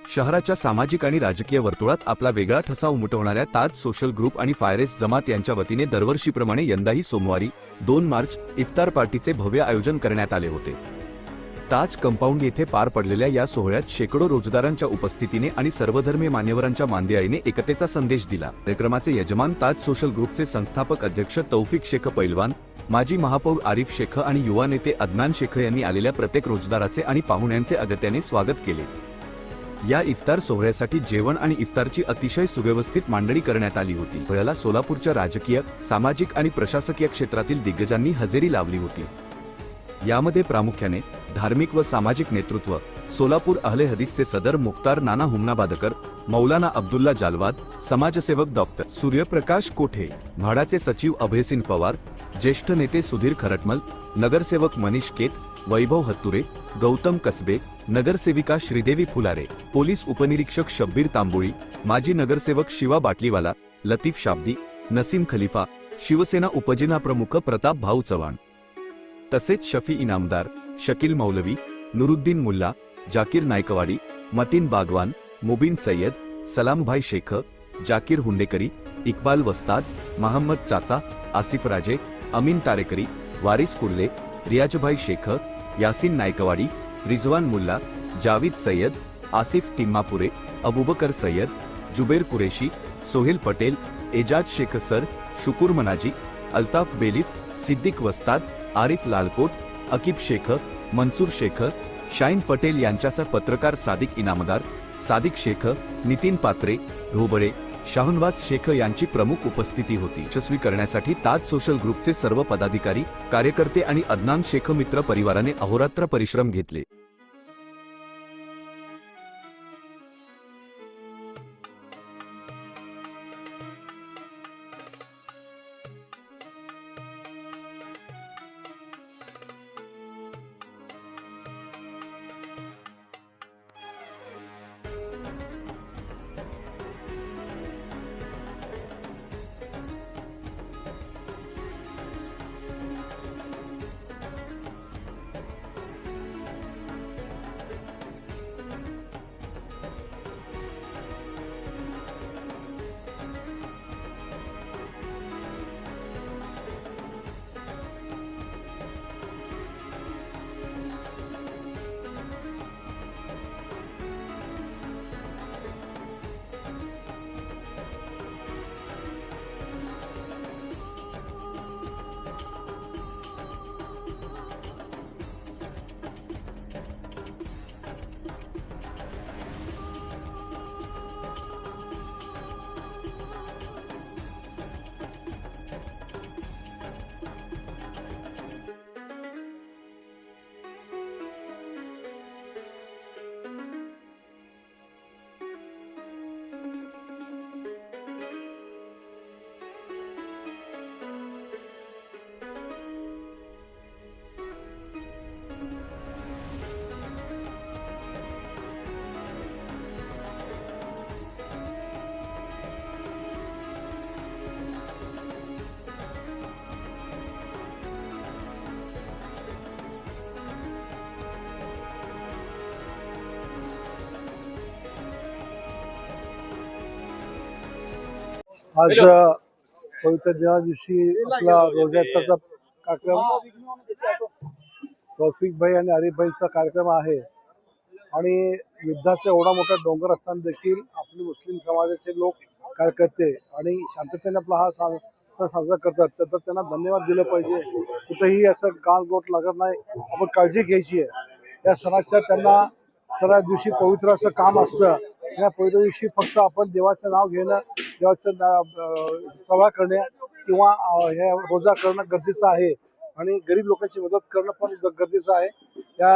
शहराच्या सामाजिक आणि राजकीय वर्तुळात आपला वेगळा ठसा उमटवणाऱ्या ताज सोशल ग्रुप आणि फायरेस जमात यांच्या वतीने दरवर्षीप्रमाणे यंदाही सोमवारी 2 मार्च इफ्तार पार्टीचे भव्य आयोजन करण्यात आले होते। ताज कंपाऊंड येथे पार पडलेल्या या सोहळ्यात शेकडो रोजदारांच्या उपस्थितीने आणि सर्वधर्मीय मान्यवरांच्या मांदियाळीने एकतेचा संदेश दिला। कार्यक्रमाचे यजमान ताज सोशल ग्रुपचे संस्थापक अध्यक्ष तौफिक शेख पैलवान, माजी महापौर आरिफ शेख आणि युवा नेते अदनान शेख यांनी आलेल्या प्रत्येक रोजदाराचे आणि पाहुण्यांचे अगत्याने स्वागत केले। या इफ्तार सोहळ्यासाठी जेवण आणि इफ्तारची अतिशय सुव्यवस्थित मांडणी करण्यात आली होती। सोहळ्याला सोलापूरच्या राजकीय, सामाजिक आणि प्रशासकीय क्षेत्रातील दिग्गजांनी हजेरी लावली होती। यामध्ये प्रामुख्याने धार्मिक व सामाजिक नेतृत्व, सोलापूर अहले हदीसचे सदर मुख्तार नाना हुमनाबादकर, मौलाना अब्दुल्ला जालवाद, समाजसेवक डॉक्टर सूर्यप्रकाश कोठे, म्हाडाचे सचिव अभयसिंग पवार, ज्येष्ठ नेते सुधीर खरटमल, नगरसेवक मनीष केत, वैभव हत्तुरे, गौतम कसबे, नगरसेविका श्रीदेवी फुलारे, पोलीस उपनिरीक्षक शब्बीर तांबोळी, माजी नगरसेवक शिवा बाटलीवाला, लतीफ शाब्दी, नसीम खलीफा, शिवसेना उपजिल्हा प्रमुख प्रताप भाऊ चव्हाण, तसेच शफी इनामदार, शकील मौलवी, नुरुद्दीन मुल्ला, जाकीर नायकवाडी, मतीन बागवान, मुबीन सय्यद, सलामभाई शेख, जाकीर हुंडेकरी, इक्बाल वस्ताद, महम्मद चाचा, आसिफ राजे, अमीन तारेकरी, वारिस कुर्ले, रियाजभाई शेख, यासीन नायकवाडी, रिजवान मुल्ला, जावीद सय्यद, आसिफ तिम्मापुरे, अबूबकर सय्यद, जुबेर कुरेशी, सोहेल पटेल, एजाज शेख सर, शुकुर मनाजी, अल्ताफ बेलिफ, सिद्दीक वस्ताद, आरिफ लालकोट, अकीब शेख, मनसूर शेख, शाहीन पटेल यांच्यासह पत्रकार सादिक इनामदार, सादिक शेख, नितीन पात्रे, ढोबळे, शाहनवाज शेख यांची प्रमुख उपस्थिती होती। यशस्वी करण्यासाठी ताज सोशल ग्रुपचे सर्व पदाधिकारी, कार्यकर्ते आणि अदनान शेख मित्र परिवाराने अहोरात्र परिश्रम घेतले। आज पवित्र दिना दिवशी आपला रोजा इफ्तारचा कार्यक्रम तौफिक भाई आणि आरिफ भाईचा कार्यक्रम आहे। आणि युद्धाचा एवढा मोठा डोंगर असताना देखील आपले मुस्लिम समाजाचे लोक कार्यकर्ते आणि शांततेने आपला हा सण साजरा करतात, तर त्यांना धन्यवाद दिलं पाहिजे। कुठेही असं गालबोट लागत नाही, आपण काळजी घ्यायची आहे। या सणाच्या त्यांना सगळ्या दिवशी पवित्र असं काम असतं। या पवित्र दिवशी फक्त आपण देवाचं नाव घेणं, देवाचं सेवा करणे किंवा हे रोजा करणं गरजेचं आहे आणि गरीब लोकांची मदत करणं पण गरजेचं आहे। या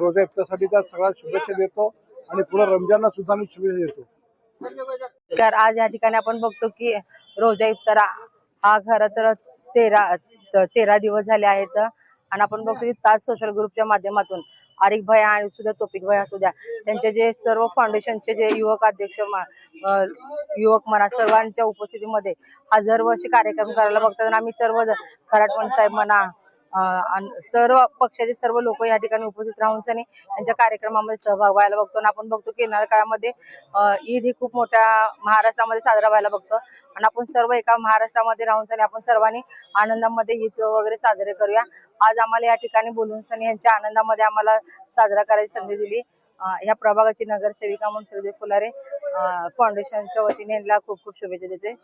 रोजा इफ्तारसाठी त्या सगळ्या शुभेच्छा देतो आणि पुढे रमजानला सुद्धा मी शुभेच्छा देतो। तर आज या ठिकाणी आपण बघतो की रोजा इफ्तार हा खरं तर 13 दिवस झाले आहेत आणि आपण बघतो की ताज सोशल ग्रुपच्या माध्यमातून आरिफ भाई आणि सुद्धा तौफिक भाई असू द्या, त्यांचे जे सर्व फाउंडेशनचे जे युवक अध्यक्ष युवक म्हणा सर्वांच्या उपस्थितीमध्ये हजारो वर्षी कार्यक्रम करायला बघतात। आणि आम्ही सर्व खराटमण साहेब म्हणा, सर्व पक्षाचे सर्व लोक या ठिकाणी उपस्थित राहून सनी यांच्या कार्यक्रमामध्ये सहभाग व्हायला बघतो. आणि आपण बघतो की येणाऱ्या काळामध्ये ईद ही खूप मोठ्या महाराष्ट्रामध्ये साजरा व्हायला बघतो. आणि आपण सर्व एका महाराष्ट्रामध्ये राहून सनी आपण सर्वांनी आनंदामध्ये ईद वगैरे साजरे करूया. आज आम्हाला या ठिकाणी बोलून सनी यांच्या आनंदामध्ये आम्हाला साजरा करायची संधी दिली. ह्या प्रभागाची नगरसेविका म्हणून श्रीदेवी फुलारे फाउंडेशनच्या वतीने यांना खूप खूप शुभेच्छा देते.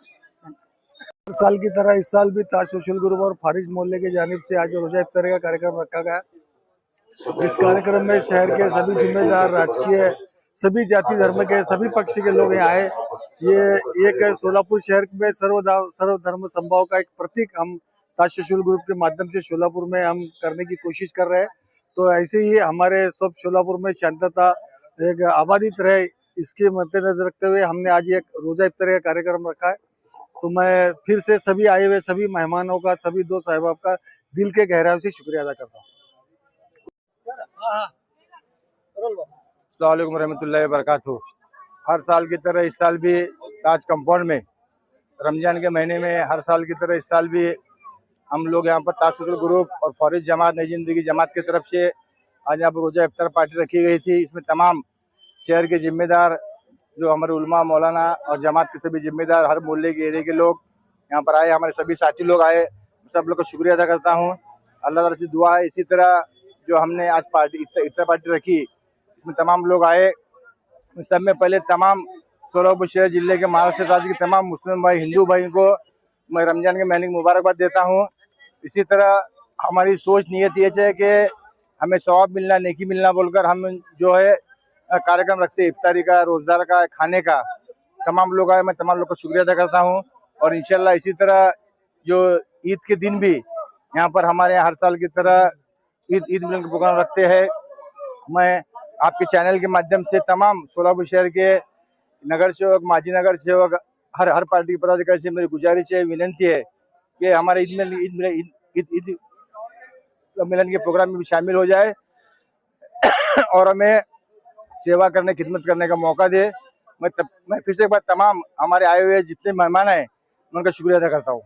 हर साल की तरह इस साल भी ताज सोशल ग्रुप और फारिज मोहल्ले की जानिब से आज रोजा इफ्तारी का कार्यक्रम रखा गया। इस कार्यक्रम में शहर के सभी जिम्मेदार, राजकीय, सभी जाति धर्म के, सभी पक्ष के लोग यहाँ आए। ये एक सोलापुर शहर में सर्व धर्म संभाव का एक प्रतीक हम ताज सोशल ग्रुप के माध्यम से शोलापुर में हम करने की कोशिश कर रहे हैं। तो ऐसे ही हमारे सब शोलापुर में शांतता एक आबादित रहे, इसके मद्देनजर रखते हुए हमने आज एक रोजा इफ्तारी का कार्यक्रम रखा है। तो मैं फिर से सभी आए हुए सभी मेहमानों का, सभी दोस्त अहबाब का दिल के गहराई से शुक्रिया अदा करता हूँ। अस्सलाम वालेकुम रहमतुल्लाहि व बरकातहू। हर साल की तरह इस साल भी ताज कंपाउंड में रमजान के महीने में हर साल की तरह इस साल भी हम लोग यहाँ पर ताज सोशल ग्रुप और फौरिज जमात नई जिंदगी जमात की तरफ से आज यहाँ पर रोजा इफ्तार पार्टी रखी गई थी। इसमें तमाम शहर के जिम्मेदार, जो हमारे उलमा मौलाना और जमात के सभी जिम्मेदार, हर मोहल्ले के एरिया के लोग यहाँ पर आए, हमारे सभी साथी लोग आए। सब लोग का शुक्रिया अदा करता हूँ। अल्लाह ताला से दुआ है इसी तरह जो हमने आज पार्टी इफ्तार पार्टी रखी, इसमें तमाम लोग आए। सब में पहले तमाम सोलापुर शहर जिले के, महाराष्ट्र राज्य के तमाम मुस्लिम भाई, हिंदू भाई को मैं रमजान के महीने की मुबारकबाद देता हूँ। इसी तरह हमारी सोच नीयत ये है कि हमें सवाब मिलना, नेकी मिलना बोलकर हम जो है कार्यक्रम रखते हैं इफ्तारी का, रोजदार का, खाने का। तमाम लोग आए, मैं तमाम लोग का शुक्रिया अदा करता हूँ। और इंशाल्लाह इसी तरह जो ईद के दिन भी यहाँ पर हमारे यहाँ हर साल की तरह ईद मिलन का प्रोग्राम रखते हैं। मैं आपके चैनल के माध्यम से तमाम सोलापुर शहर के नगर सेवक, माजी नगर सेवक, हर पार्टी के पदाधिकारी से मेरी गुजारिश है, विनंती है कि हमारे ईद मिलन के प्रोग्राम में भी शामिल हो जाए और हमें सेवा करने, खिदमत करने का मौका दे। मैं फिर से एक बार तमाम हमारे आए हुए जितने मेहमान हैं उनका शुक्रिया अदा करता हूँ।